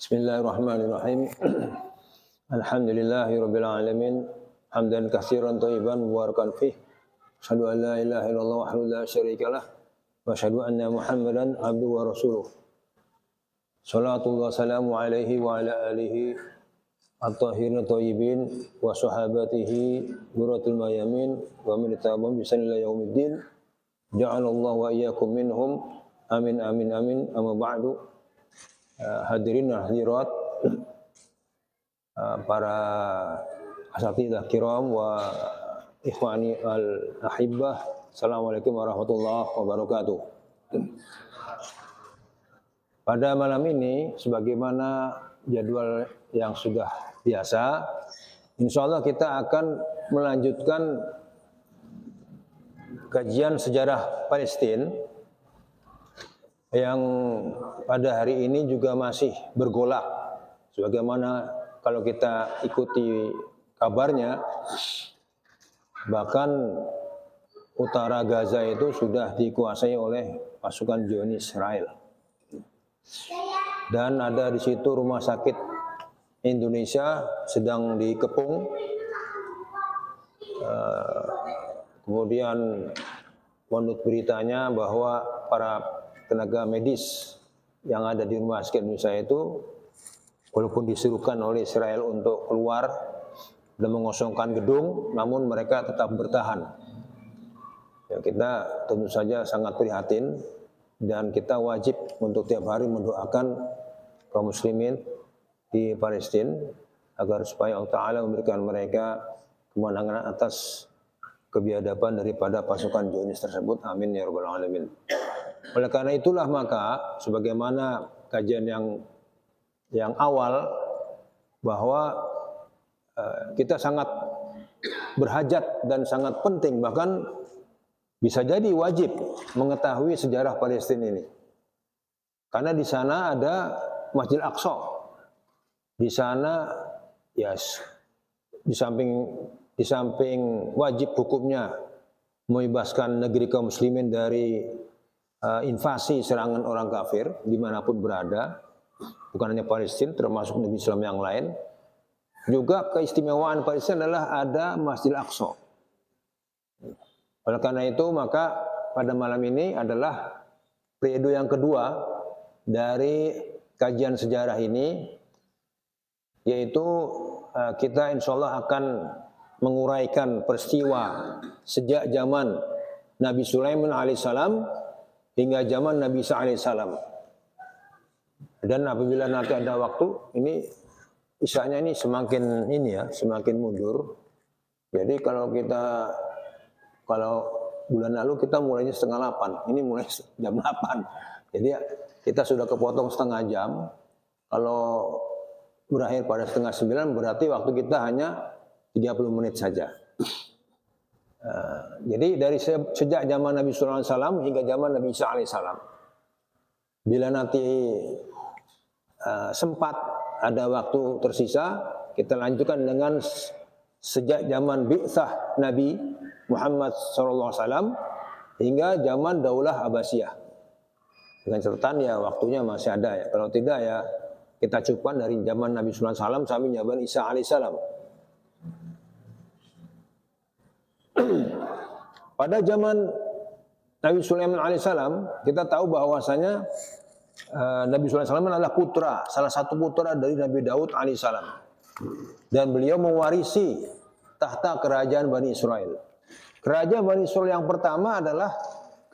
Bismillahirrahmanirrahim. Alhamdulillahirabbil alamin. Hamdan katsiran thayyiban mubarakan fih. Asyhadu an la ilaha illallah wahdahu la syarikalah wa asyhadu anna Muhammadan abduhu wa rasuluh. Shallallahu wasallamu alaihi wa ala alihi at-tahirin thayyibin wa sahabatihi ghurratul mayamin wa min tabi'ihim bi ihsan ila yaumiddin. Ja'alallahu wa iyyakum minhum. Amin amin amin. Amma ba'du. Hadirin dan hadirat, para asatidzah kiram wa ikhwani al-ahibbah, assalamualaikum warahmatullahi wabarakatuh. Pada malam ini, sebagaimana jadwal yang sudah biasa, insyaallah kita akan melanjutkan kajian sejarah Palestina yang pada hari ini juga masih bergolak. Sebagaimana kalau kita ikuti kabarnya, bahkan utara Gaza itu sudah dikuasai oleh pasukan Zionis Israel. Dan ada di situ rumah sakit Indonesia sedang dikepung. Kemudian menurut beritanya bahwa para tenaga medis yang ada di rumah sakit Indonesia itu walaupun disuruhkan oleh Israel untuk keluar dan mengosongkan gedung, namun mereka tetap bertahan. Ya, kita tentu saja sangat prihatin dan kita wajib untuk tiap hari mendoakan kaum muslimin di Palestina agar supaya Allah Ta'ala memberikan mereka kemenangan atas kebiadaban daripada pasukan Zionis tersebut. Amin ya rabbal alamin. Oleh karena itulah maka sebagaimana kajian yang awal bahwa kita sangat berhajat dan sangat penting, bahkan bisa jadi wajib mengetahui sejarah Palestina ini. Karena di sana ada Masjid Aqsa. Di sana ya di samping wajib hukumnya membebaskan negeri kaum muslimin dari invasi serangan orang kafir dimanapun berada, bukan hanya Palestina, termasuk negeri Islam yang lain. Juga keistimewaan Palestina adalah ada Masjid Aqsa. Oleh karena itu maka pada malam ini adalah periode yang kedua dari kajian sejarah ini, yaitu kita insyaallah akan menguraikan peristiwa sejak zaman Nabi Sulaiman alaihissalam hingga zaman Nabi Isa alaihissalam. Dan apabila nanti ada waktu, ini isanya ini semakin semakin mundur. Jadi kalau bulan lalu kita mulainya 7:30, ini mulai jam 8. Jadi kita sudah kepotong setengah jam. Kalau berakhir pada 8:30 berarti waktu kita hanya 30 menit saja. Jadi dari sejak zaman Nabi Sulaiman alaihissalam hingga zaman Nabi Isa alaihissalam. Bila nanti sempat ada waktu tersisa, kita lanjutkan dengan sejak zaman bi'tsah Nabi Muhammad SAW hingga zaman Daulah Abbasiyah. Dengan catatan ya waktunya masih ada ya. Kalau tidak ya kita cukupkan dari zaman Nabi Sulaiman alaihissalam sampai zaman Isa alaihissalam. Pada zaman Nabi Sulaiman alaihissalam, kita tahu bahwasanya Nabi Sulaiman alaihissalam adalah salah satu putra dari Nabi Daud alaihissalam. Dan beliau mewarisi tahta kerajaan Bani Israel. Kerajaan Bani Israel yang pertama adalah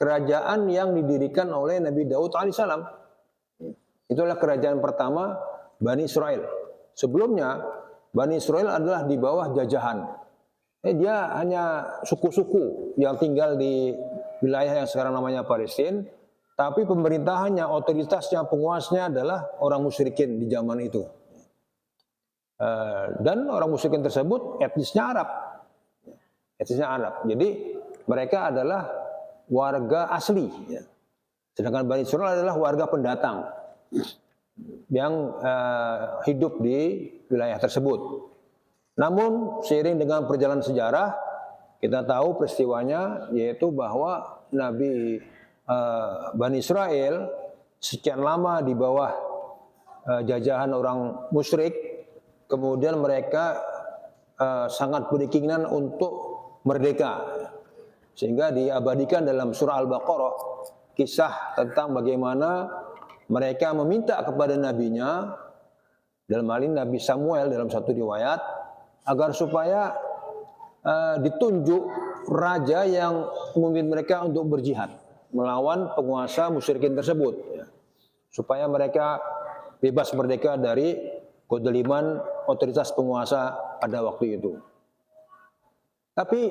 kerajaan yang didirikan oleh Nabi Daud alaihissalam. Itulah kerajaan pertama Bani Israel. Sebelumnya Bani Israel adalah di bawah jajahan. Dia hanya suku-suku yang tinggal di wilayah yang sekarang namanya Palestina, tapi pemerintahannya, otoritasnya, penguasanya adalah orang musyrikin di zaman itu. Dan orang musyrikin tersebut etnisnya Arab. Jadi mereka adalah warga asli. Sedangkan Bani Israel adalah warga pendatang yang hidup di wilayah tersebut. Namun seiring dengan perjalanan sejarah kita tahu peristiwanya, yaitu bahwa Nabi Bani Israel sekian lama di bawah jajahan orang musyrik, kemudian mereka sangat berkeinginan untuk merdeka, sehingga diabadikan dalam surah Al-Baqarah kisah tentang bagaimana mereka meminta kepada nabinya, dalam hal ini Nabi Samuel dalam satu riwayat, agar supaya ditunjuk raja yang memimpin mereka untuk berjihad melawan penguasa musyrikin tersebut, ya, supaya mereka bebas merdeka dari kezaliman otoritas penguasa pada waktu itu. Tapi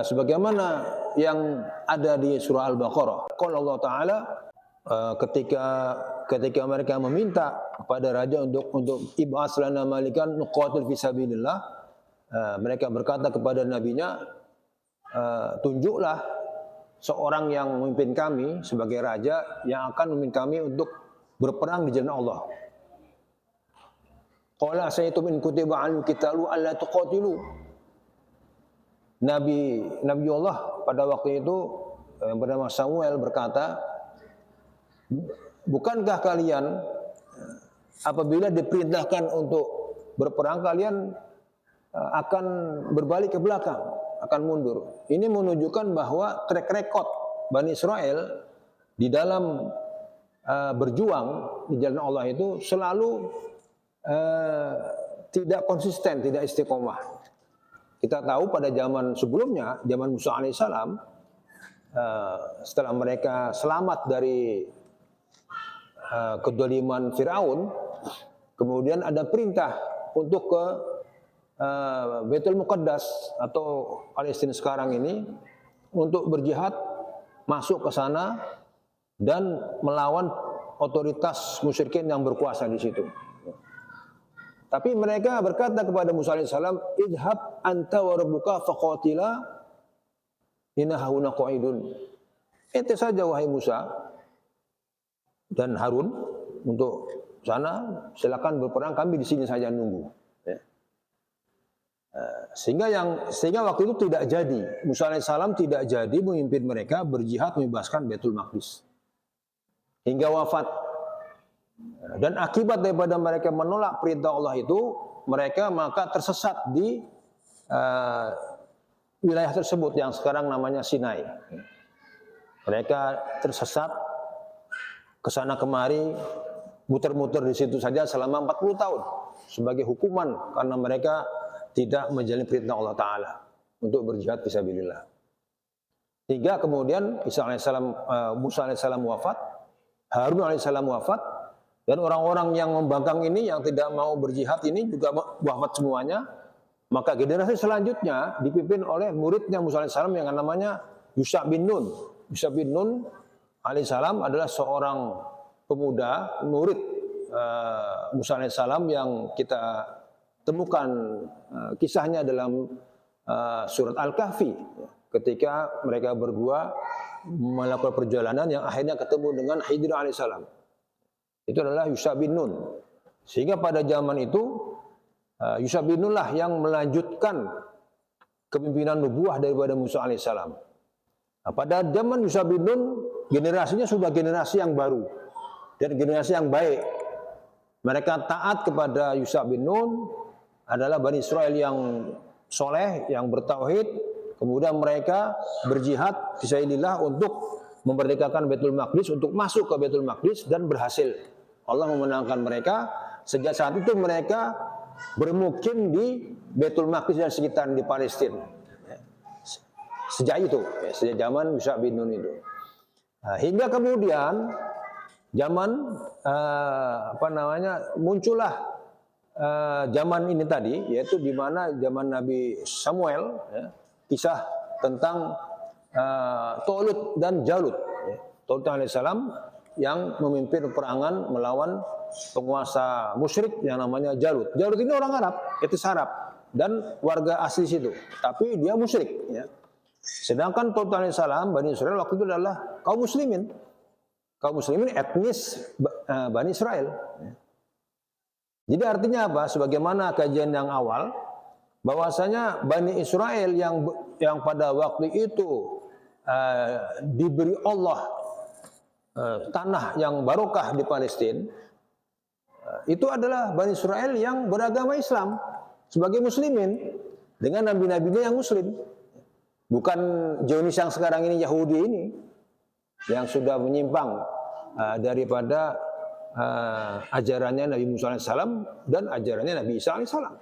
sebagaimana yang ada di surah Al-Baqarah, qala Allah Ta'ala, ketika mereka meminta kepada raja untuk ib'ats lana malikan nuqatil fi sabilillah, mereka berkata kepada nabinya, tunjuklah seorang yang memimpin kami sebagai raja yang akan memimpin kami untuk berperang di jalan Allah. Qala asaytum in kutiba 'alal qitalu alla tuqatilu. Nabi Allah pada waktu itu yang bernama Samuel berkata, bukankah kalian apabila diperintahkan untuk berperang kalian akan berbalik ke belakang, akan mundur. Ini menunjukkan bahwa track record Bani Israel di dalam berjuang di jalan Allah itu selalu tidak konsisten, tidak istiqomah. Kita tahu pada zaman sebelumnya, zaman Musa alaihissalam, setelah mereka selamat dari kedzaliman Firaun, kemudian ada perintah untuk ke Baitul Muqaddas atau Palestina sekarang ini untuk berjihad, masuk ke sana dan melawan otoritas musyrikin yang berkuasa di situ. Tapi mereka berkata kepada Musa alaihissalam, idhab anta wa rabbuka faqatila inna hauna qa'idun. Ente saja wahai Musa dan Harun untuk sana, silakan berperang, kami di sini saja nunggu. Ya. Sehingga waktu itu tidak jadi, Musa alaihissalam tidak jadi memimpin mereka berjihad membebaskan Baitul Maqdis hingga wafat. Dan akibat daripada mereka menolak perintah Allah itu, mereka maka tersesat di wilayah tersebut yang sekarang namanya Sinai. Mereka tersesat kesana kemari, muter-muter di situ saja selama 40 tahun sebagai hukuman karena mereka tidak menjalani perintah Allah Ta'ala untuk berjihad fisabilillah. Hingga kemudian Musa alaihissalam wafat, Harun alaihissalam wafat, dan orang-orang yang membangkang ini, yang tidak mau berjihad ini juga wafat semuanya. Maka generasi selanjutnya dipimpin oleh muridnya Musa alaihissalam yang namanya Yusha bin Nun. Yusha bin Nun alaihissalam adalah seorang pemuda, murid Musa alaihissalam yang kita temukan kisahnya dalam surat Al-Kahfi. Ketika mereka berdua melakukan perjalanan yang akhirnya ketemu dengan Khidir alaihissalam. Itu adalah Yusha bin Nun. Sehingga pada zaman itu Yusha bin Nun lah yang melanjutkan kepemimpinan nubuah daripada Musa alaihissalam. Nah, pada zaman Yusha bin Nun, generasinya sudah generasi yang baru dan generasi yang baik. Mereka taat kepada Yusha bin Nun, adalah Bani Israel yang soleh, yang bertauhid. Kemudian mereka berjihad fisabilillah untuk memerdekakan Baitul Maqdis, untuk masuk ke Baitul Maqdis, dan berhasil. Allah memenangkan mereka. Sejak saat itu mereka bermukim di Baitul Maqdis dan sekitar di Palestina. Sejak itu, sejak zaman Yusha bin Nun itu. Nah, hingga kemudian zaman muncullah zaman ini tadi, yaitu di mana zaman Nabi Samuel, ya, kisah tentang Talut dan Jalut. Ya. Talut alaihissalam yang memimpin peperangan melawan penguasa musyrik yang namanya Jalut. Jalut ini orang Arab, etnis Arab dan warga asli situ, tapi dia musyrik. Ya. Sedangkan Talut alaihissalam, Bani Israel waktu itu adalah kaum muslimin. Kaum muslimin etnis Bani Israel. Ya. Jadi artinya apa? Sebagaimana kajian yang awal, bahwasanya Bani Israel yang pada waktu itu diberi Allah tanah yang barokah di Palestina, itu adalah Bani Israel yang beragama Islam sebagai muslimin dengan nabi-nabinya yang muslim. Bukan Zionis yang sekarang ini, Yahudi ini yang sudah menyimpang daripada ajarannya Nabi Musa alaihissalam dan ajarannya Nabi Isa alaihissalam.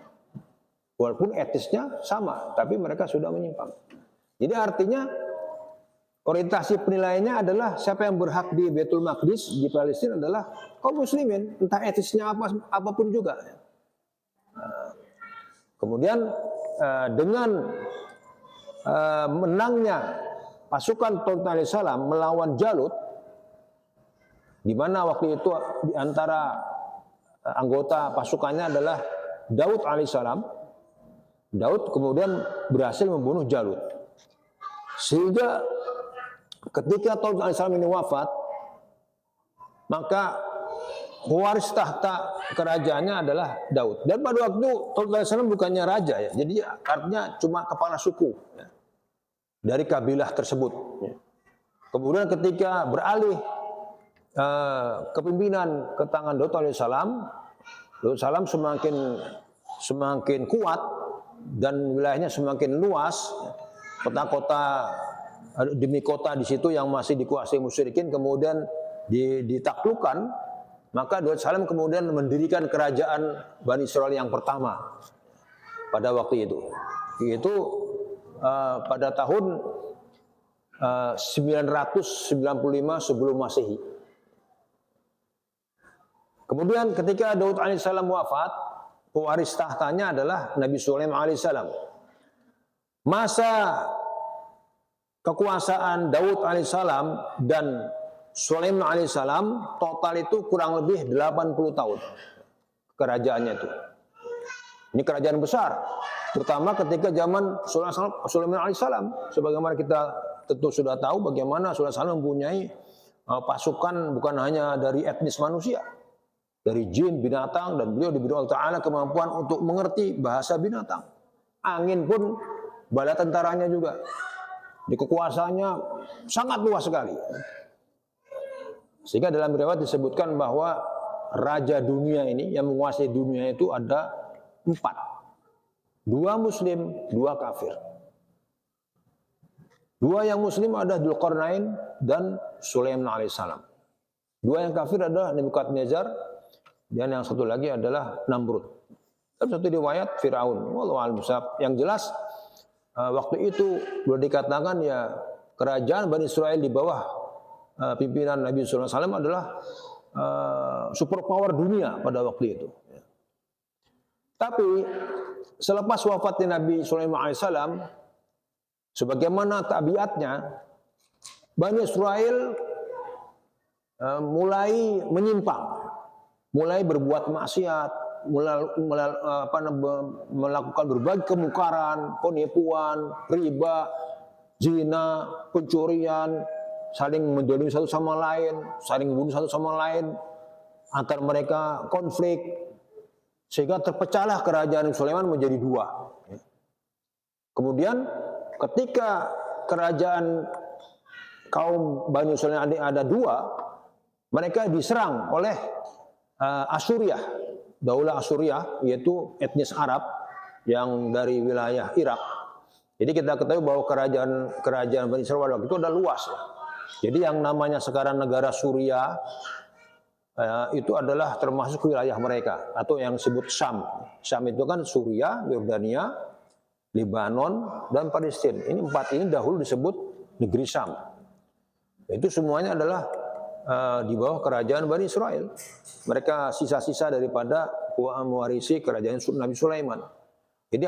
Walaupun etisnya sama, tapi mereka sudah menyimpang. Jadi artinya orientasi penilaiannya adalah siapa yang berhak di Baitul Maqdis di Palestina adalah kaum muslimin, entah etisnya apapun juga. Kemudian dengan menangnya pasukan Talut alaihissalam melawan Jalut, di mana waktu itu di antara anggota pasukannya adalah Daud alaihissalam. Daud kemudian berhasil membunuh Jalut. Sehingga ketika Talut alaihissalam ini wafat, maka pewaris tahta kerajaannya adalah Daud. Dan pada waktu Talut alaihissalam bukannya raja ya, jadi artinya cuma kepala suku ya, dari kabilah tersebut. Kemudian ketika beralih kepemimpinan ke tangan Daud alaihissalam, semakin kuat dan wilayahnya semakin luas, kota-kota demi kota di situ yang masih dikuasai musyrikin kemudian ditaklukkan, maka Daud alaihissalam kemudian mendirikan kerajaan Bani Israel yang pertama pada waktu itu. Itu pada tahun 995 sebelum Masehi. Kemudian ketika Daud alaihissalam wafat, pewaris tahtanya adalah Nabi Sulaiman alaihissalam. Masa kekuasaan Daud alaihissalam dan Sulaiman alaihissalam total itu kurang lebih 80 tahun kerajaannya itu. Ini kerajaan besar, terutama ketika zaman Sulaiman alaihissalam. Sebagaimana kita tentu sudah tahu bagaimana Sulaiman alaihissalam mempunyai pasukan bukan hanya dari etnis manusia, dari jin, binatang, dan beliau diberi Allah Ta'ala kemampuan untuk mengerti bahasa binatang. Angin pun bala tentaranya juga. Di kekuasaannya sangat luas sekali. Sehingga dalam riwayat disebutkan bahwa raja dunia ini yang menguasai dunia itu ada 4. 2 muslim, 2 kafir. 2 yang muslim ada Dzulqarnain dan Sulaiman alaihissalam. 2 yang kafir adalah Nebukadnezar dan yang satu lagi adalah Namrud. Dalam satu riwayat Firaun. Wallahu a'lam bishawab. Yang jelas waktu itu boleh dikatakan ya kerajaan Bani Israel di bawah pimpinan Nabi Sallallahu Alaihi Wasallam adalah superpower dunia pada waktu itu. Tapi selepas wafatnya Nabi Sulaiman alaihissalam, sebagaimana tabiatnya, Bani Israel mulai menyimpang, mulai berbuat maksiat, melakukan berbagai kemungkaran, penipuan, riba, zina, pencurian, saling mendolimi satu sama lain, saling membunuh satu sama lain, antar mereka konflik, sehingga terpecahlah kerajaan Sulaiman menjadi 2. Kemudian ketika kerajaan kaum Bani Sulaiman ada 2, mereka diserang oleh Asyuriah, Daulah Asyuriah, yaitu etnis Arab yang dari wilayah Irak. Jadi kita ketahui bahwa kerajaan Bani Israel itu ada luas ya. Jadi yang namanya sekarang negara Suriah itu adalah termasuk wilayah mereka, atau yang disebut Syam. Syam itu kan Suriah, Yordania, Lebanon, dan Palestina. Ini 4 ini dahulu disebut negeri Syam. Itu semuanya adalah di bawah kerajaan Bani Israel. Mereka sisa-sisa daripada mewarisi kerajaan Nabi Sulaiman. Jadi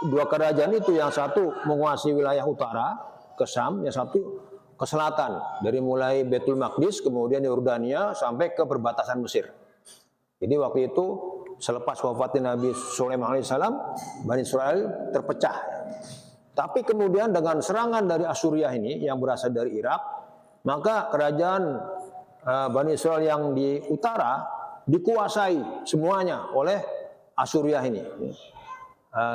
2 kerajaan itu, yang satu menguasai wilayah utara ke Syam, yang satu ke selatan, dari mulai Baitul Maqdis kemudian Yordania sampai ke perbatasan Mesir. Jadi waktu itu selepas wafatnya Nabi Sulaiman alaihissalam, Bani Israel terpecah. Tapi kemudian dengan serangan dari Asyuriah ini yang berasal dari Irak, maka kerajaan Bani Israel yang di utara dikuasai semuanya oleh Asyuriah ini.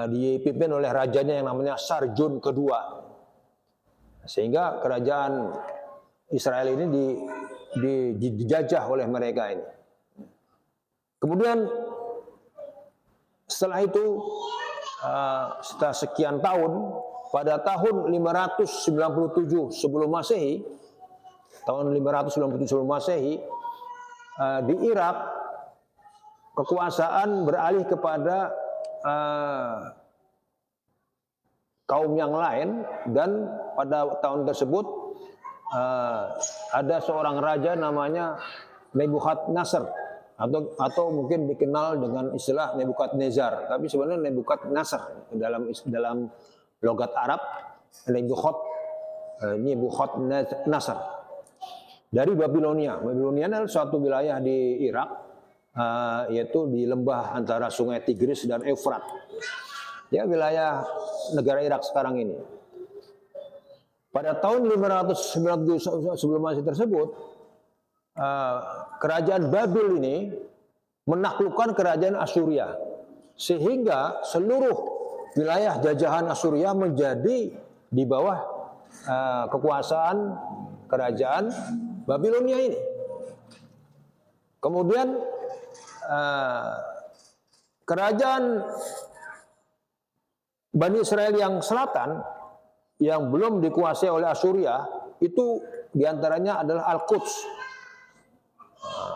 Dipimpin oleh rajanya yang namanya Sarjun kedua. Sehingga kerajaan Israel ini dijajah oleh mereka ini. Kemudian setelah itu setelah sekian tahun, pada tahun 597 sebelum Masehi, tahun 597 sebelum Masehi, di Irak kekuasaan beralih kepada kaum yang lain, dan pada tahun tersebut ada seorang raja namanya Nebukadnezar, atau mungkin dikenal dengan istilah Nebukadnezar, tapi sebenarnya Nebukadnezar dalam logat Arab. Nebukadnezar dari Babilonia. Babilonia adalah suatu wilayah di Irak, yaitu di lembah antara sungai Tigris dan Efrat. Ya, wilayah negara Irak sekarang ini. Pada tahun 597 sebelum Masehi tersebut, kerajaan Babil ini menaklukkan kerajaan Asuria, sehingga seluruh wilayah jajahan Asuria menjadi di bawah kekuasaan kerajaan Babilonia ini. Kemudian kerajaan Bani Israel yang selatan yang belum dikuasai oleh Asuria itu diantaranya adalah Al-Quds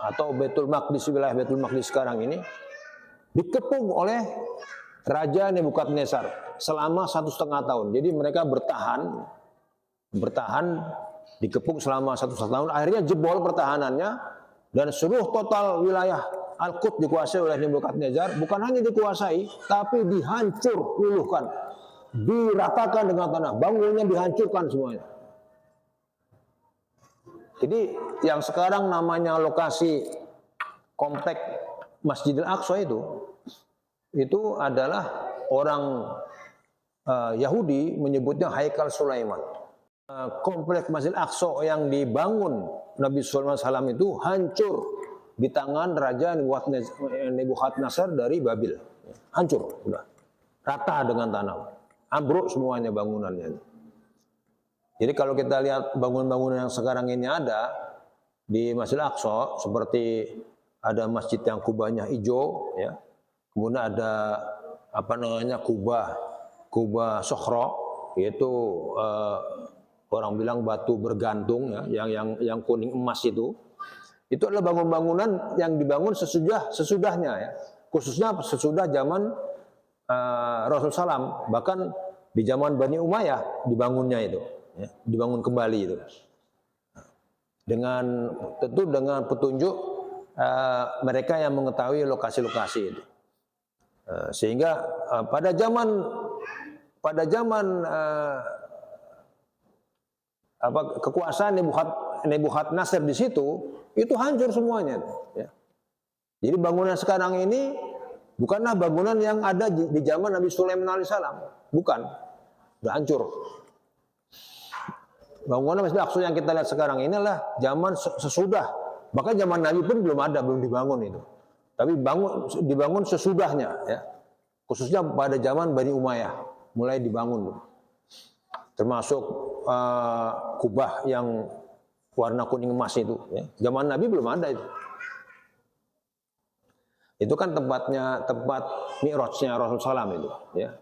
atau Baitul Maqdis, wilayah Baitul Maqdis sekarang ini dikepung oleh Raja Nebukadnezar selama 1,5 tahun. Jadi mereka bertahan dikepung selama 1,5 tahun. Akhirnya jebol pertahanannya, dan seluruh total wilayah Al-Quds dikuasai oleh Nebukadnezar. Bukan hanya dikuasai, tapi dihancur luluhkan, diratakan dengan tanah, bangunannya dihancurkan semuanya. Jadi yang sekarang namanya lokasi komplek Masjidil Aqsa itu adalah orang Yahudi menyebutnya Haikal Sulaiman. Komplek Masjid Aqsa yang dibangun Nabi Sulaiman SAW itu hancur di tangan Raja Nebukadnezar dari Babil. Hancur, udah rata dengan tanah, ambruk semuanya bangunannya. Jadi kalau kita lihat bangunan-bangunan yang sekarang ini ada di Masjid Aqsa, seperti ada masjid yang kubahnya hijau, ya, kemudian ada kubah Sokhro, yaitu orang bilang batu bergantung, ya, yang kuning emas itu adalah bangunan-bangunan yang dibangun sesudahnya, ya, khususnya sesudah zaman Rasul Salam. Bahkan di zaman Bani Umayyah dibangunnya itu, ya, dibangun kembali itu, tentu dengan petunjuk mereka yang mengetahui lokasi-lokasi itu, sehingga pada zaman kekuasaan Nebukadnezar di situ itu hancur semuanya, ya. Jadi bangunan sekarang ini bukanlah bangunan yang ada di zaman Nabi Sulaiman alaihissalam, bukan, sudah hancur. Bangunan Masjid Aqsa yang kita lihat sekarang ini adalah zaman sesudah, bahkan zaman Nabi pun belum dibangun itu, tapi dibangun sesudahnya, ya. Khususnya pada zaman Bani Umayyah mulai dibangun, termasuk kubah yang warna kuning emas itu, ya. Zaman Nabi belum ada itu. Itu kan tempat Mi'rajnya Rasul Salam itu, ya,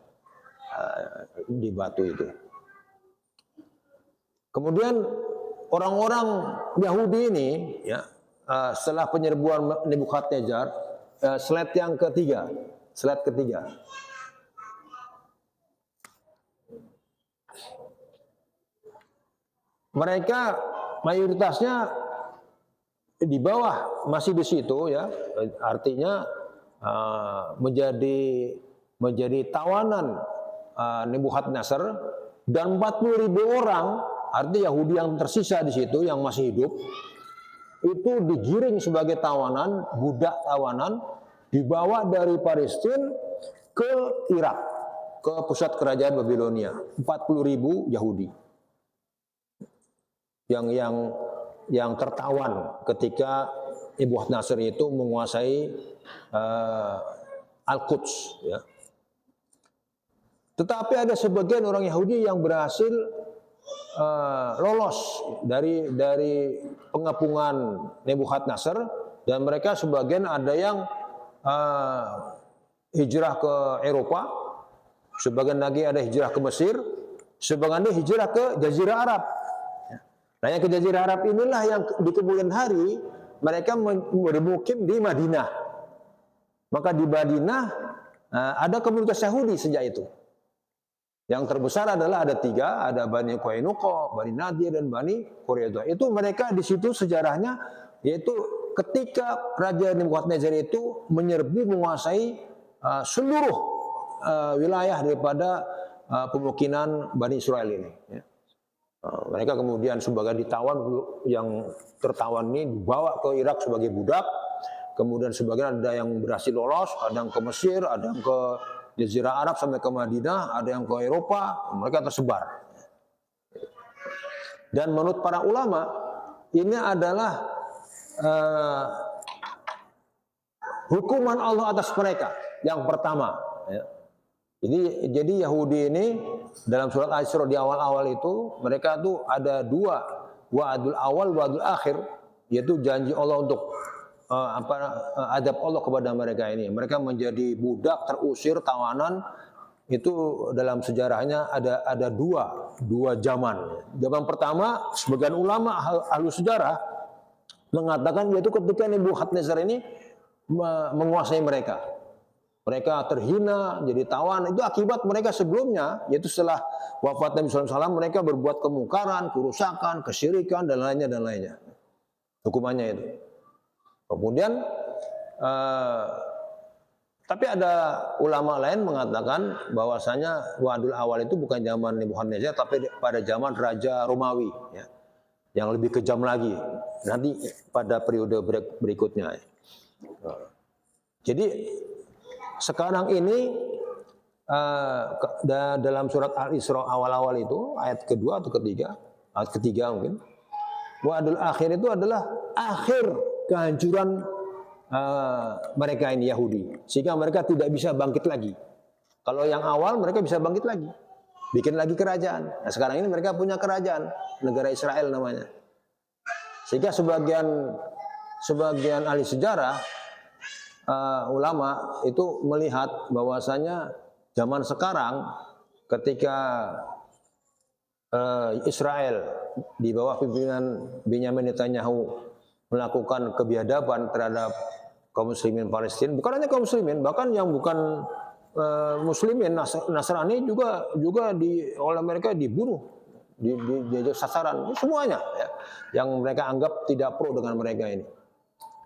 di batu itu. Kemudian orang-orang Yahudi ini, ya, setelah penyerbuan Nebukadnezar, slide ketiga. Mereka mayoritasnya di bawah, masih di situ, ya, artinya menjadi tawanan Nebukadnezar, dan 40.000 orang, artinya Yahudi yang tersisa di situ yang masih hidup itu digiring sebagai tawanan, budak tawanan, dibawa dari Palestina ke Irak, ke pusat kerajaan Babilonia. 40.000 Yahudi yang tertawan ketika Nebukadnezar itu menguasai Al-Quds, ya. Tetapi ada sebagian orang Yahudi yang berhasil lolos dari pengepungan Nebukadnezar, dan mereka sebagian ada yang hijrah ke Eropa, sebagian lagi ada hijrah ke Mesir, sebagian lagi hijrah ke Jazirah Arab. Nah, yang ke Jazirah Arab inilah yang di kemudian hari mereka bermukim di Madinah. Maka di Madinah ada komunitas Yahudi sejak itu. Yang terbesar adalah ada 3, ada Bani Qainuqa, Bani Nadir, dan Bani Quraidah. Itu mereka di situ sejarahnya, yaitu ketika Raja Nebukadnezar itu menyerbu menguasai seluruh wilayah daripada pemukiman Bani Israel ini. Ya. Mereka kemudian sebagian ditawan, yang tertawan ini dibawa ke Irak sebagai budak. Kemudian sebagian ada yang berhasil lolos, ada yang ke Mesir, ada yang ke Jazirah Arab sampai ke Madinah, ada yang ke Eropa, mereka tersebar. Dan menurut para ulama, ini adalah hukuman Allah atas mereka yang pertama. Ya. Jadi Yahudi ini dalam surat Al-Isra di awal-awal itu, mereka tuh ada 2, wa'adul awal, wa'adul akhir, yaitu janji Allah untuk adab Allah kepada mereka ini. Mereka menjadi budak, terusir, tawanan. Itu dalam sejarahnya ada dua zaman. Zaman pertama, sebagian ulama ahli sejarah mengatakan yaitu ketika Nebukadnezar ini menguasai mereka. Mereka terhina, jadi tawan. Itu akibat mereka sebelumnya, yaitu setelah wafat Nabi SAW, mereka berbuat kemungkaran, kerusakan, kesyirikan, dan lainnya. Hukumannya itu. Kemudian, tapi ada ulama lain mengatakan bahwasanya wa'dul awal itu bukan zaman Nebukadnezar, tapi pada zaman Raja Romawi, ya, yang lebih kejam lagi. Nanti pada periode berikutnya. Jadi sekarang ini dalam surat Al-Isra awal-awal itu ayat kedua atau ketiga, ayat ketiga mungkin, wa'dul akhir itu adalah akhir kehancuran mereka ini Yahudi, sehingga mereka tidak bisa bangkit lagi. Kalau yang awal mereka bisa bangkit lagi, bikin lagi kerajaan. Nah, sekarang ini mereka punya kerajaan, negara Israel namanya. Sehingga sebagian ahli sejarah, ulama itu melihat bahwasanya zaman sekarang ketika Israel di bawah pimpinan Benyamin Netanyahu melakukan kebiadaban terhadap kaum muslimin Palestina, bukan hanya kaum muslimin, bahkan yang bukan muslimin Nasrani juga oleh mereka dibunuh, di sasaran semuanya, ya, yang mereka anggap tidak pro dengan mereka ini,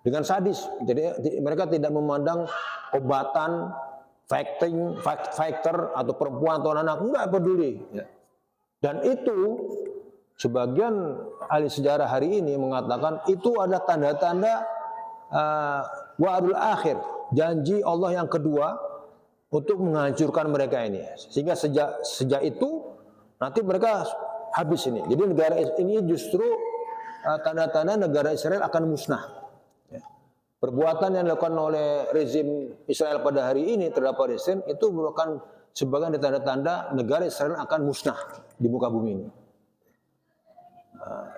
dengan sadis. Jadi mereka tidak memandang obatan, fighter atau perempuan atau anak, enggak peduli, ya. Dan itu sebagian ahli sejarah hari ini mengatakan itu ada tanda-tanda wa'dul akhir, janji Allah yang kedua untuk menghancurkan mereka ini. Sehingga sejak itu nanti mereka habis ini. Jadi negara ini justru tanda-tanda negara Israel akan musnah. Perbuatan yang dilakukan oleh rezim Israel pada hari ini terhadap Palestina itu merupakan sebagian tanda-tanda negara Israel akan musnah di muka bumi ini.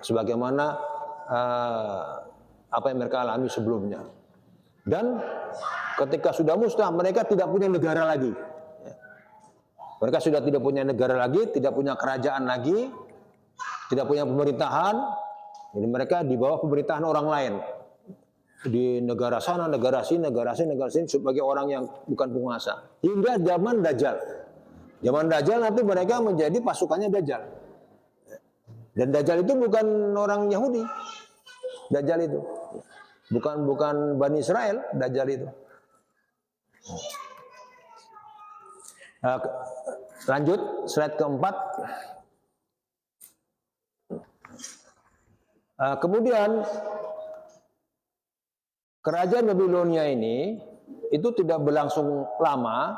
Sebagaimana apa yang mereka alami sebelumnya. Dan ketika sudah musnah, mereka tidak punya negara lagi. Mereka sudah tidak punya negara lagi, tidak punya kerajaan lagi, tidak punya pemerintahan. Jadi mereka di bawah pemerintahan orang lain. Di negara sana, negara sini sebagai orang yang bukan penguasa. Hingga zaman Dajjal. Zaman Dajjal nanti mereka menjadi pasukannya Dajjal. Dan Dajjal itu bukan orang Yahudi. Dajjal itu bukan Bani Israel. Dajjal itu. Lanjut slide keempat. Kemudian kerajaan Babilonia ini itu tidak berlangsung lama.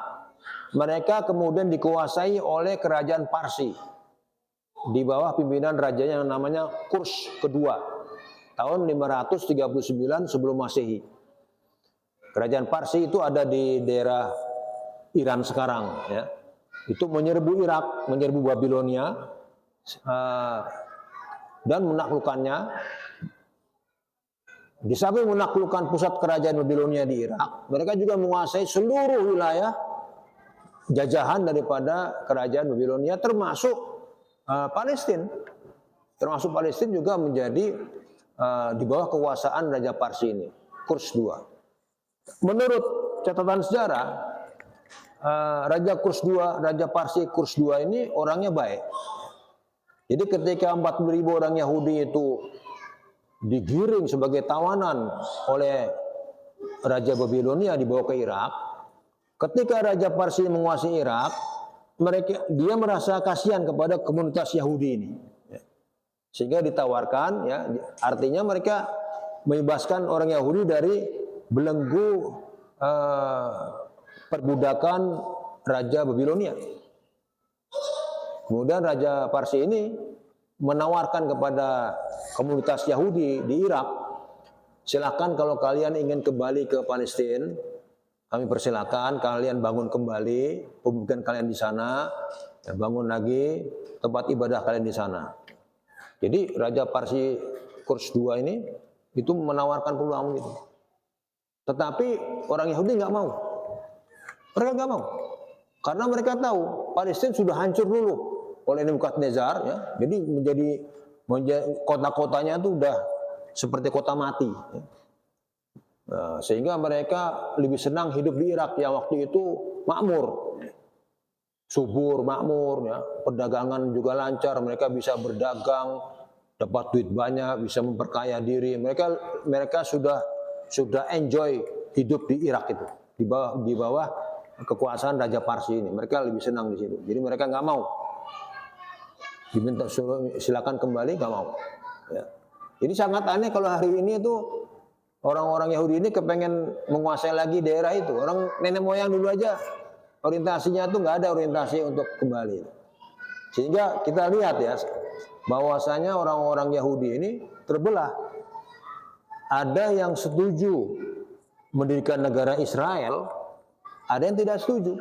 Mereka kemudian dikuasai oleh kerajaan Parsi di bawah pimpinan rajanya yang namanya Kurs kedua tahun 539 sebelum Masehi. Kerajaan Parsi itu ada di daerah Iran sekarang, ya. Itu menyerbu Irak, menyerbu Babilonia dan menaklukkannya. di samping menaklukkan pusat kerajaan Babilonia di Irak, mereka juga menguasai seluruh wilayah jajahan daripada kerajaan Babilonia, termasuk Palestina. Termasuk Palestina juga menjadi di bawah kekuasaan Raja Parsi ini, Kurs II. Menurut catatan sejarah, Raja Kurs II, Raja Parsi Kurs II ini orangnya baik. Jadi ketika 40.000 orang Yahudi itu digiring sebagai tawanan oleh Raja Babilonia dibawa ke Irak, ketika Raja Parsi menguasai Irak, dia merasa kasihan kepada komunitas Yahudi ini, sehingga ditawarkan, ya, artinya mereka membebaskan orang Yahudi dari belenggu perbudakan Raja Babilonia. Kemudian Raja Parsi ini menawarkan kepada komunitas Yahudi di Irak, silakan kalau kalian ingin kembali ke Palestina, kami persilakan kalian bangun kembali pemukiman kalian di sana, bangun lagi tempat ibadah kalian di sana. Jadi Raja Parsi Kurs II ini itu menawarkan peluang itu. Tetapi orang Yahudi nggak mau. Mereka nggak mau. Karena mereka tahu Palestina sudah hancur dulu oleh Nebukadnezar, ya. Jadi menjadi kota-kotanya itu udah seperti kota mati. Ya. Nah, sehingga mereka lebih senang hidup di Irak yang waktu itu makmur, subur, makmur, ya. Perdagangan juga lancar, mereka bisa berdagang, dapat duit banyak, bisa memperkaya diri. Mereka sudah enjoy hidup di Irak itu, di bawah kekuasaan Raja Parsi ini. Mereka lebih senang di situ. Jadi mereka nggak mau. Diminta silakan kembali, nggak mau. Ya. Jadi sangat aneh kalau hari ini itu orang-orang Yahudi ini kepengen menguasai lagi daerah itu. Orang nenek moyang dulu aja orientasinya itu nggak ada orientasi untuk kembali. Sehingga kita lihat, ya, bahwasanya orang-orang Yahudi ini terbelah. Ada yang setuju mendirikan negara Israel, ada yang tidak setuju.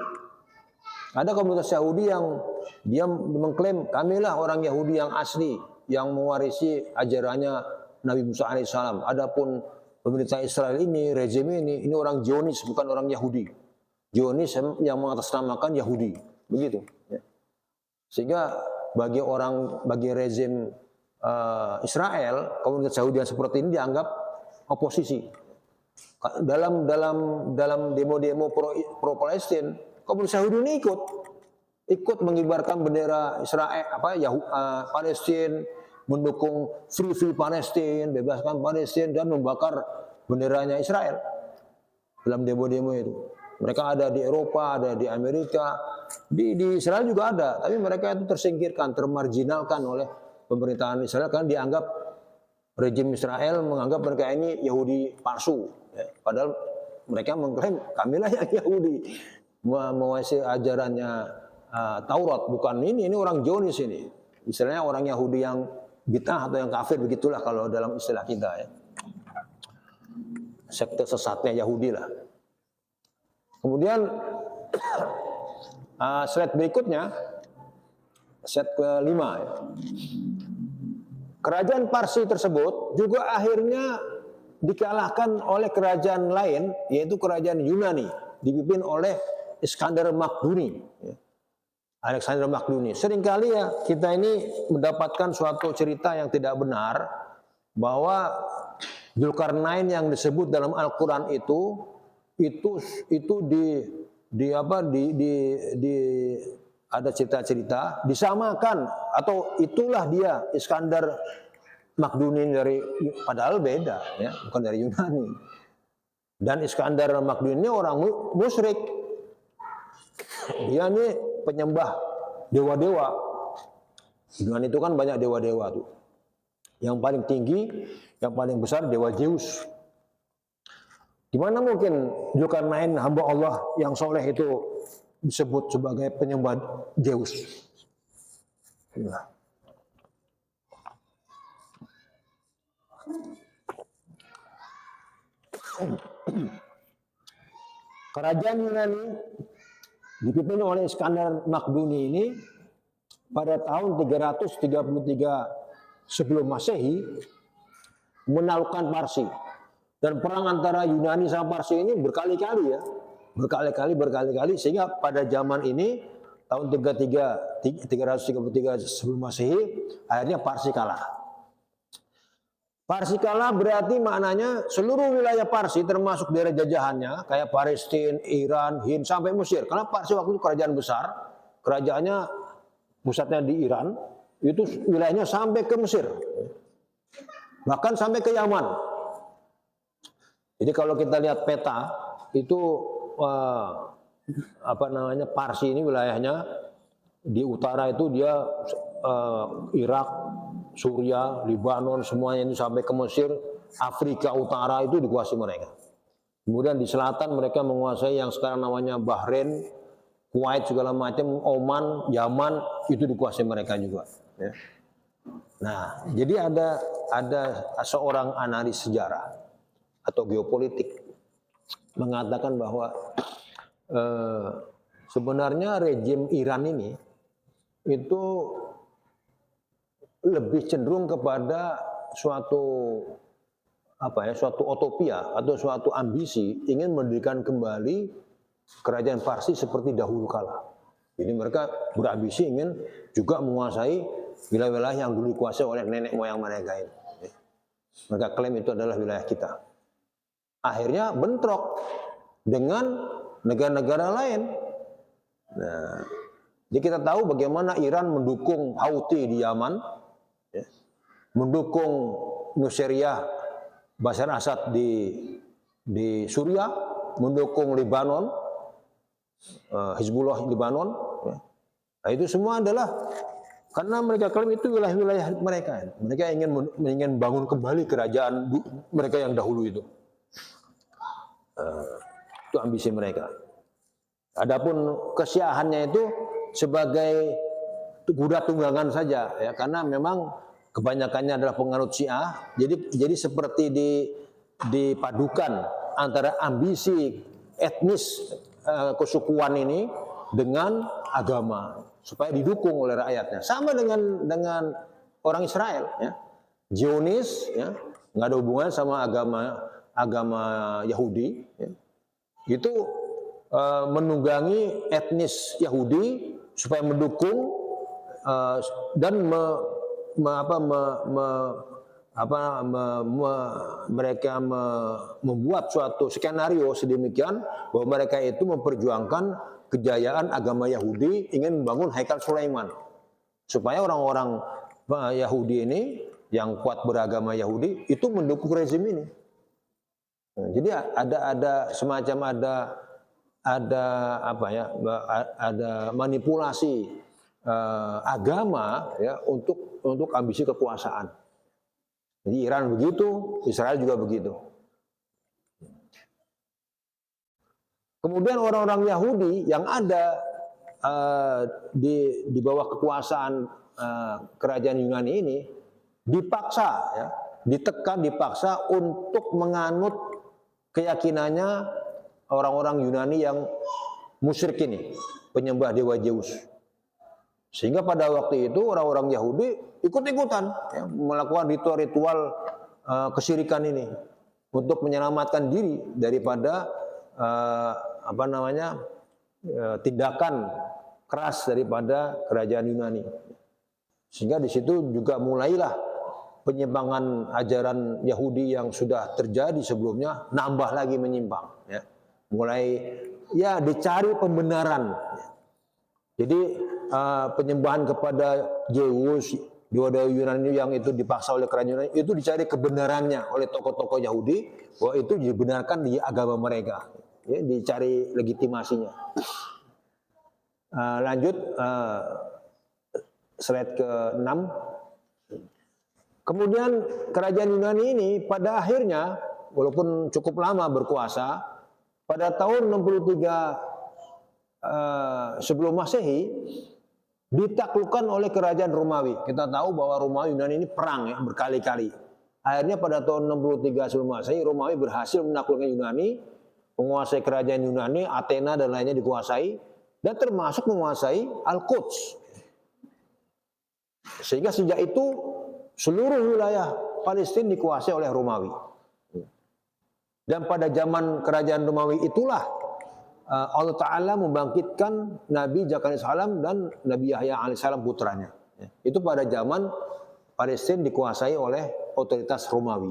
Ada komunitas Yahudi yang dia mengklaim kamilah orang Yahudi yang asli, yang mewarisi ajarannya Nabi Musa alaihissalam. Adapun pemerintah Israel ini, rezim ini orang Zionis, bukan orang Yahudi. Zionis yang mengatasnamakan Yahudi, begitu. Ya. Sehingga bagi rezim Israel, komunitas Yahudi yang seperti ini dianggap oposisi. Dalam demo-demo pro Palestina, komunitas Yahudi ini ikut mengibarkan bendera Israel, Palestina, mendukung free Palestina, bebaskan Palestina, dan membakar benderanya Israel dalam demo-demo itu. Mereka ada di Eropa, ada di Amerika, di Israel juga ada, tapi mereka itu tersingkirkan, termarginalkan oleh pemerintahan Israel karena dianggap rejim Israel menganggap mereka ini Yahudi palsu, ya. Padahal mereka mengklaim kamilah yang Yahudi, menguasai ajarannya Taurat, bukan ini orang Zionis ini. Istilahnya orang Yahudi yang bid'ah atau yang kafir, begitulah kalau dalam istilah kita, ya. Sekte sesatnya Yahudi lah. Kemudian slide berikutnya, slide ke-5, ya. Kerajaan Parsi tersebut juga akhirnya dikalahkan oleh kerajaan lain, yaitu kerajaan Yunani, dipimpin oleh Iskandar Magduni. Alexander Magduni. Seringkali, ya, kita ini mendapatkan suatu cerita yang tidak benar bahwa Zulkarnain yang disebut dalam Al-Quran itu ada cerita-cerita disamakan, atau itulah dia Iskandar Magduni padahal beda, ya, bukan dari Yunani. Dan Iskandar Magduni ini orang musyrik. Dia ini penyembah dewa-dewa. Yunani itu kan banyak dewa-dewa tuh. Yang paling tinggi, yang paling besar dewa Zeus. Gimana mungkin Zulkarnain hamba Allah yang soleh itu disebut sebagai penyembah Zeus? Nah. Kerajaan Yunani dipimpin oleh Iskandar Magduni ini pada tahun 333 sebelum Masehi menaklukkan Parsi. Dan perang antara Yunani sama Parsi ini berkali-kali ya. Berkali-kali sehingga pada zaman ini tahun 333 sebelum Masehi akhirnya Parsi kalah. Parsi kalah berarti maknanya seluruh wilayah Parsi termasuk daerah jajahannya kayak Palestina, Iran, Hind sampai Mesir. Karena Parsi waktu itu kerajaan besar, kerajaannya pusatnya di Iran, itu wilayahnya sampai ke Mesir. Bahkan sampai ke Yaman. Jadi kalau kita lihat peta itu Parsi ini wilayahnya di utara itu dia Irak, Suriah, Lebanon, semuanya itu sampai ke Mesir, Afrika Utara itu dikuasai mereka. Kemudian di selatan mereka menguasai yang sekarang namanya Bahrain, Kuwait segala macam, Oman, Yaman itu dikuasai mereka juga. Ya. Nah, jadi ada seorang analis sejarah atau geopolitik mengatakan bahwa sebenarnya rejim Iran ini itu lebih cenderung kepada suatu utopia atau suatu ambisi ingin mendirikan kembali kerajaan Parsi seperti dahulu kala. Jadi mereka berambisi ingin juga menguasai wilayah-wilayah yang dulu dikuasai oleh nenek moyang mereka ini. Mereka klaim itu adalah wilayah kita. Akhirnya bentrok dengan negara-negara lain. Nah, jadi kita tahu bagaimana Iran mendukung Houthi di Yaman, ya, mendukung Nusairyah Bashar Assad di Suriah, mendukung Lebanon, Hizbullah Lebanon. Ya. Nah, itu semua adalah karena mereka klaim itu wilayah-wilayah mereka. Mereka ingin bangun kembali kerajaan mereka yang dahulu itu. Itu ambisi mereka. Adapun kesyiahannya itu sebagai kuda tunggangan saja ya, karena memang kebanyakannya adalah penganut Syiah. Jadi seperti dipadukan antara ambisi etnis kesukuan ini dengan agama supaya didukung oleh rakyatnya. Sama dengan orang Israel ya. Zionis ya, nggak ada hubungan sama agama Yahudi ya. Itu menunggangi etnis Yahudi supaya mendukung dan mereka membuat suatu skenario sedemikian bahwa mereka itu memperjuangkan kejayaan agama Yahudi, ingin membangun Haikal Sulaiman supaya orang-orang Yahudi ini yang kuat beragama Yahudi itu mendukung rezim ini. Nah, jadi ada semacam ada manipulasi agama ya untuk ambisi kekuasaan. Jadi Iran begitu, Israel juga begitu. Kemudian orang-orang Yahudi yang ada di bawah kekuasaan kerajaan Yunani ini dipaksa ya, dipaksa untuk menganut keyakinannya orang-orang Yunani yang musyrik ini, penyembah dewa Zeus. Sehingga pada waktu itu orang-orang Yahudi ikut-ikutan ya, melakukan ritual-ritual kesyirikan ini untuk menyelamatkan diri daripada tindakan keras daripada kerajaan Yunani. Sehingga di situ juga mulailah penyimpangan ajaran Yahudi yang sudah terjadi sebelumnya nambah lagi menyimpang ya. Mulai ya dicari pembenaran. Jadi penyembahan kepada Zeus, dewa-dewa Yunani yang itu dipaksa oleh kerajaan Yunani itu dicari kebenarannya oleh tokoh-tokoh Yahudi bahwa itu dibenarkan di agama mereka. Ya, dicari legitimasinya. Lanjut slide ke-6. Kemudian kerajaan Yunani ini pada akhirnya walaupun cukup lama berkuasa, pada tahun 63 sebelum Masehi ditaklukkan oleh kerajaan Romawi. Kita tahu bahwa Romawi Yunani ini perang ya berkali-kali. Akhirnya pada tahun 63 sebelum Masehi Romawi berhasil menaklukkan Yunani, menguasai kerajaan Yunani, Athena dan lainnya dikuasai dan termasuk menguasai Al-Quds. Sehingga sejak itu seluruh wilayah Palestina dikuasai oleh Romawi. Dan pada zaman kerajaan Romawi itulah Allah Ta'ala membangkitkan Nabi Zakaria alaihissalam dan Nabi Yahya alaihissalam putranya. Itu pada zaman Palestina dikuasai oleh otoritas Romawi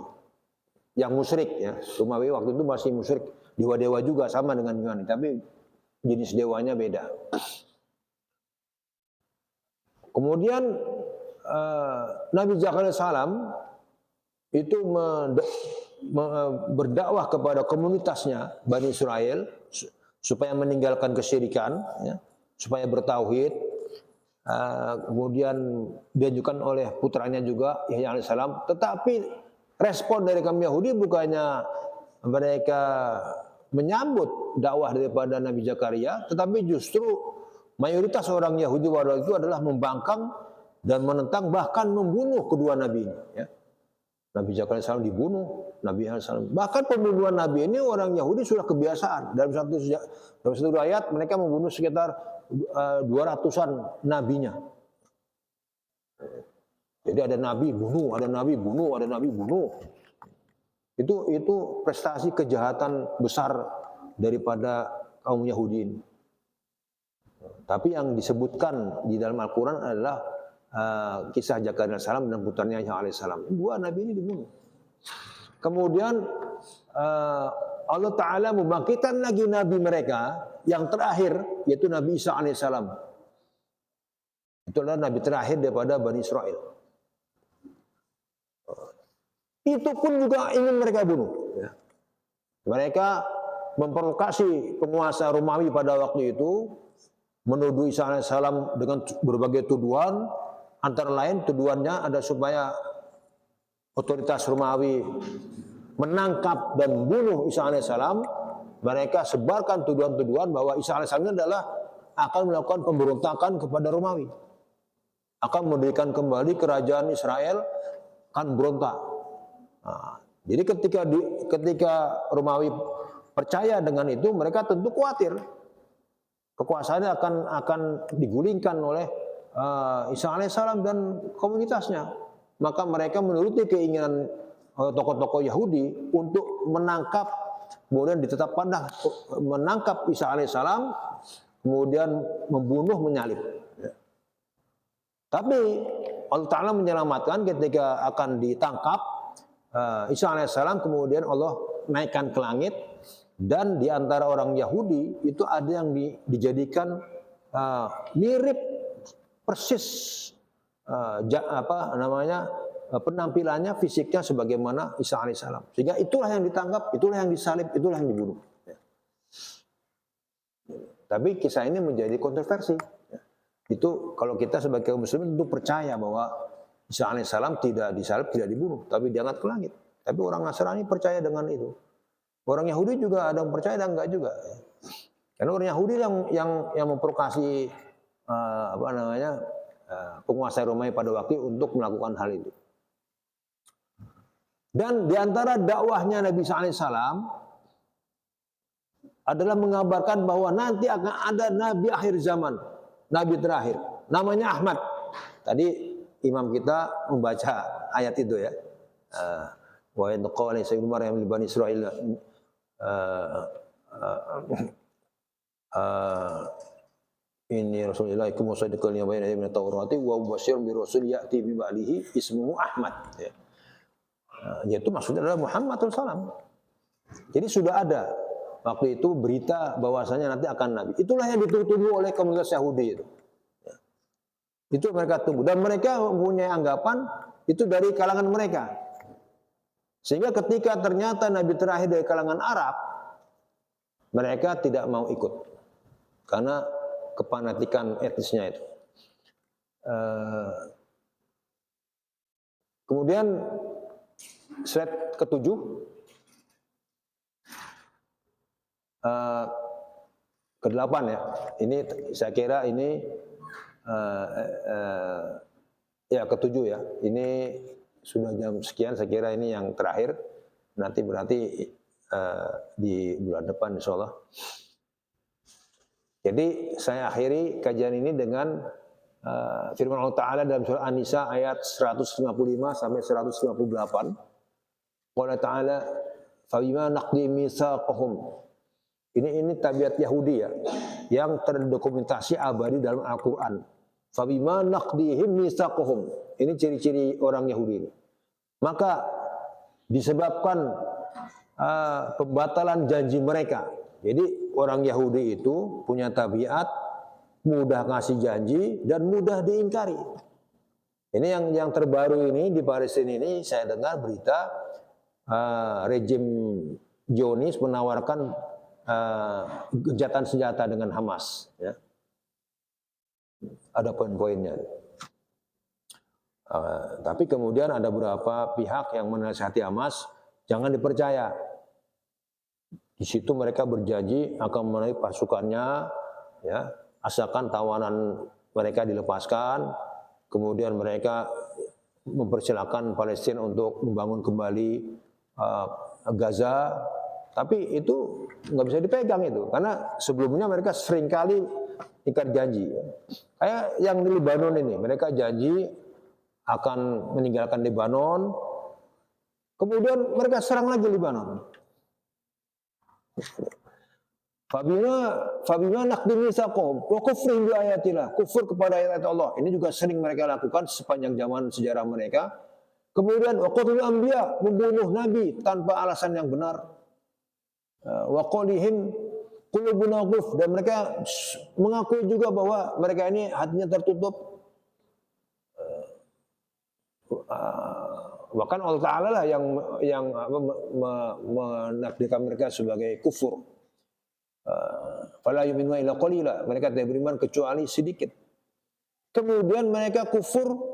yang musyrik ya. Romawi waktu itu masih musyrik, dewa-dewa juga sama dengan Yunani, tapi jenis dewanya beda. Kemudian Nabi Zakaria alaihissalam itu berdakwah kepada komunitasnya Bani Israel supaya meninggalkan kesyirikan, ya, supaya bertauhid. Kemudian diajukan oleh putranya juga Yahya alaihissalam. Tetapi respon dari kaum Yahudi bukannya mereka menyambut dakwah daripada Nabi Zakaria, tetapi justru mayoritas orang Yahudi pada itu adalah membangkang dan menentang, bahkan membunuh kedua nabi ini. Ya. Nabi Zakaria alaihissalam dibunuh, Nabi alaihissalam. Bahkan pembunuhan Nabi ini orang Yahudi sudah kebiasaan. Dalam satu ayat mereka membunuh sekitar 200-an nabinya. Jadi ada nabi bunuh, ada nabi bunuh, ada nabi bunuh. Itu prestasi kejahatan besar daripada kaum Yahudi ini. Tapi yang disebutkan di dalam Al-Quran adalah kisah Zakaria alaihissalam dan putranya Yahya alaihissalam. Dua nabi ini dibunuh. Kemudian Allah Ta'ala membangkitkan lagi nabi mereka yang terakhir, yaitu Nabi Isa alaihissalam. Itu adalah nabi terakhir daripada Bani Israel. Itu pun juga ingin mereka bunuh. Mereka memprovokasi penguasa Romawi pada waktu itu, menuduh Isa alaihissalam dengan berbagai tuduhan. Antara lain tuduhannya ada supaya otoritas Romawi menangkap dan bunuh Isa alaihissalam. Mereka sebarkan tuduhan-tuduhan bahwa Isa alaihissalam adalah akan melakukan pemberontakan kepada Romawi, akan mendirikan kembali kerajaan Israel, akan berontak. Nah, jadi ketika Romawi percaya dengan itu, mereka tentu khawatir kekuasaannya akan digulingkan oleh Isa alaihissalam dan komunitasnya. Maka mereka menuruti keinginan tokoh-tokoh Yahudi untuk menangkap, kemudian ditetapkan menangkap Isa alaihissalam, kemudian membunuh, menyalib. Tapi Allah Ta'ala menyelamatkan ketika akan ditangkap Isa alaihissalam, kemudian Allah naikkan ke langit, dan di antara orang Yahudi itu ada yang dijadikan mirip persis penampilannya, fisiknya sebagaimana Isa alaihissalam. Sehingga itulah yang ditangkap, itulah yang disalib, itulah yang dibunuh. Tapi kisah ini menjadi kontroversi. Itu kalau kita sebagai muslim tentu percaya bahwa Isa alaihissalam tidak disalib, tidak dibunuh, tapi diangkat ke langit. Tapi orang Nasrani percaya dengan itu. Orang Yahudi juga ada yang percaya dan enggak juga. Karena orang Yahudi yang memprovokasi penguasa Romawi pada waktu untuk melakukan hal itu. Dan di antara dakwahnya Nabi Isa alaihissalam adalah mengabarkan bahwa nanti akan ada nabi akhir zaman, nabi terakhir, namanya Ahmad. Tadi imam kita membaca ayat itu ya. Wa in qala sayyidul maryam li bani Israil ini Rasulullah ikum musaddiqan lima bayna yadayhi minat Taurati wa mubasysyiran bi rasul ya'ti min ba'dihi ismuhu Ahmad. Ya. Yaitu maksudnya adalah Muhammad SAW. Jadi sudah ada waktu itu berita bahwasanya nanti akan nabi. Itulah yang ditunggu oleh komunitas Yahudi itu. Ya. Itu mereka tunggu, dan mereka mempunyai anggapan itu dari kalangan mereka. Sehingga ketika ternyata nabi terakhir dari kalangan Arab, mereka tidak mau ikut karena kefanatikan etnisnya itu. Kemudian slide ke-7, ke-8 ya. Ini saya kira ini ya ke-7 ya. Ini sudah jam sekian, saya kira ini yang terakhir. Nanti berarti di bulan depan insya Allah. Jadi saya akhiri kajian ini dengan firman Allah Ta'ala dalam surah An-Nisa ayat 155 sampai 158. Allah Ta'ala Fabima naqdi mitsaqahum. Ini tabiat Yahudi ya, yang terdokumentasi abadi dalam Al-Quran. Fabima naqdihim mitsaqahum. Ini ciri-ciri orang Yahudi ini. Maka disebabkan pembatalan janji mereka. Jadi orang Yahudi itu punya tabiat mudah ngasih janji dan mudah diingkari. Ini yang terbaru ini di Palestina ini, saya dengar berita rejim Zionis menawarkan gencatan senjata dengan Hamas. Ya. Ada poin-poinnya. Tapi kemudian ada beberapa pihak yang menasihati Hamas, jangan dipercaya. Di situ mereka berjanji akan menarik pasukannya, ya, asalkan tawanan mereka dilepaskan. Kemudian mereka mempersilahkan Palestina untuk membangun kembali Gaza. Tapi itu nggak bisa dipegang itu, karena sebelumnya mereka seringkali ikat janji. Kayak yang di Lebanon ini, mereka janji akan meninggalkan Lebanon, kemudian mereka serang lagi Lebanon. Fabima naqdi mitsaqahum wa kufrihim bi ayatillah, kufur kepada ayat Allah. Ini juga sering mereka lakukan sepanjang zaman sejarah mereka. Kemudian wa qatlul anbiya, membunuh nabi tanpa alasan yang benar. Wa qawlihim qulubuna ghulf, dan mereka mengakui juga bahwa mereka ini hatinya tertutup. Bahkan Allah Ta'ala lah yang menakdirkan mereka sebagai kufur. Fala yu'minu illa qalila, mereka tidak beriman kecuali sedikit. Kemudian mereka kufur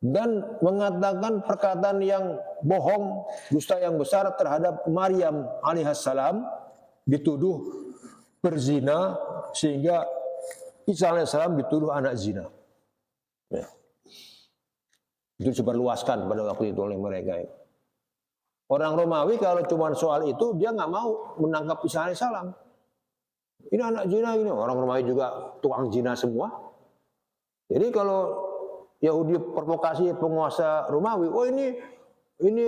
dan mengatakan perkataan yang bohong, dusta yang besar terhadap Maryam alaihissalam, dituduh berzina, sehingga Isa alaihissalam dituduh anak zina. Ya. Itu disebarluaskan pada waktu itu oleh mereka. Orang Romawi kalau cuma soal itu, dia nggak mau menangkap Isa alaihissalam. Ini anak zina ini, orang Romawi juga tukang zina semua. Jadi kalau Yahudi provokasi penguasa Romawi, oh ini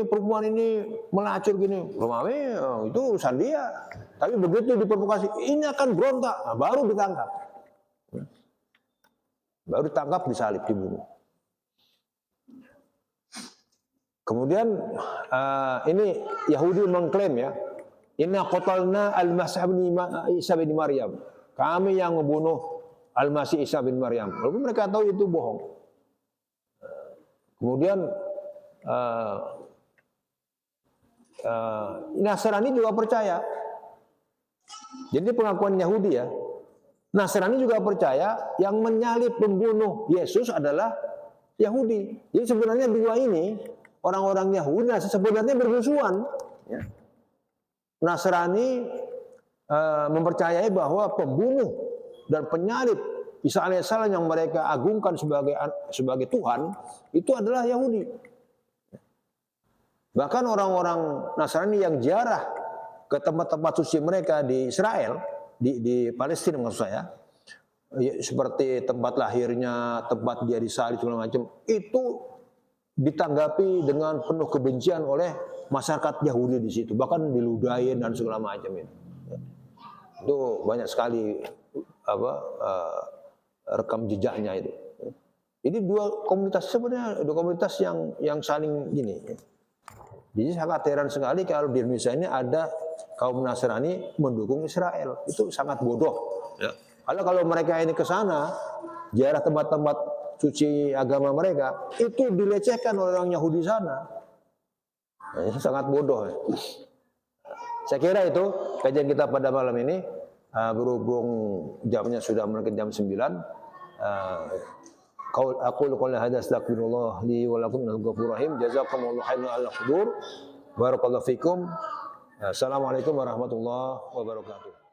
perempuan ini melacur gini, Romawi itu urusan dia. Tapi begitu diprovokasi, ini akan berontak, nah, baru ditangkap. Baru ditangkap, disalib, dibunuh. Kemudian ini Yahudi mengklaim ya, inna qatalna al-Masih bin Isa bin Maryam. Kami yang membunuh Al-Masih Isa bin Maryam. Walaupun mereka tahu itu bohong. Kemudian Nasrani juga percaya. Jadi pengakuan Yahudi ya. Nasrani juga percaya yang menyalib membunuh Yesus adalah Yahudi. Jadi sebenarnya dua ini, orang-orang Yahudi sebenarnya bermusuhan. Ya. Nasrani mempercayai bahwa pembunuh dan penyalib Isa alaihissalam yang mereka agungkan sebagai Tuhan itu adalah Yahudi. Bahkan orang-orang Nasrani yang ziarah ke tempat-tempat suci mereka di Israel, di Palestina maksud saya, seperti tempat lahirnya, tempat dia disalib segala macam, itu ditanggapi dengan penuh kebencian oleh masyarakat Yahudi di situ, bahkan diludahin dan segala macam itu. Itu banyak sekali rekam jejaknya itu. Ini dua komunitas sebenarnya, dua komunitas yang saling gini. Jadi sangat heran sekali kalau di Indonesia ini ada kaum Nasrani mendukung Israel. Itu sangat bodoh. Ya. Kalau mereka ini ke sana, ziarah tempat-tempat suci agama mereka, itu dilecehkan oleh orang Yahudi sana. Nah, ini sangat bodoh. Saya kira itu kajian kita pada malam ini. Berhubung jamnya sudah mendekati jam 9, aku qouli hadza astaghfirullah li wa lakum minal ghafurur rahim. Jazakumullahu khairan ala hudur. Barakallahu fikum. Assalamualaikum warahmatullahi wabarakatuh.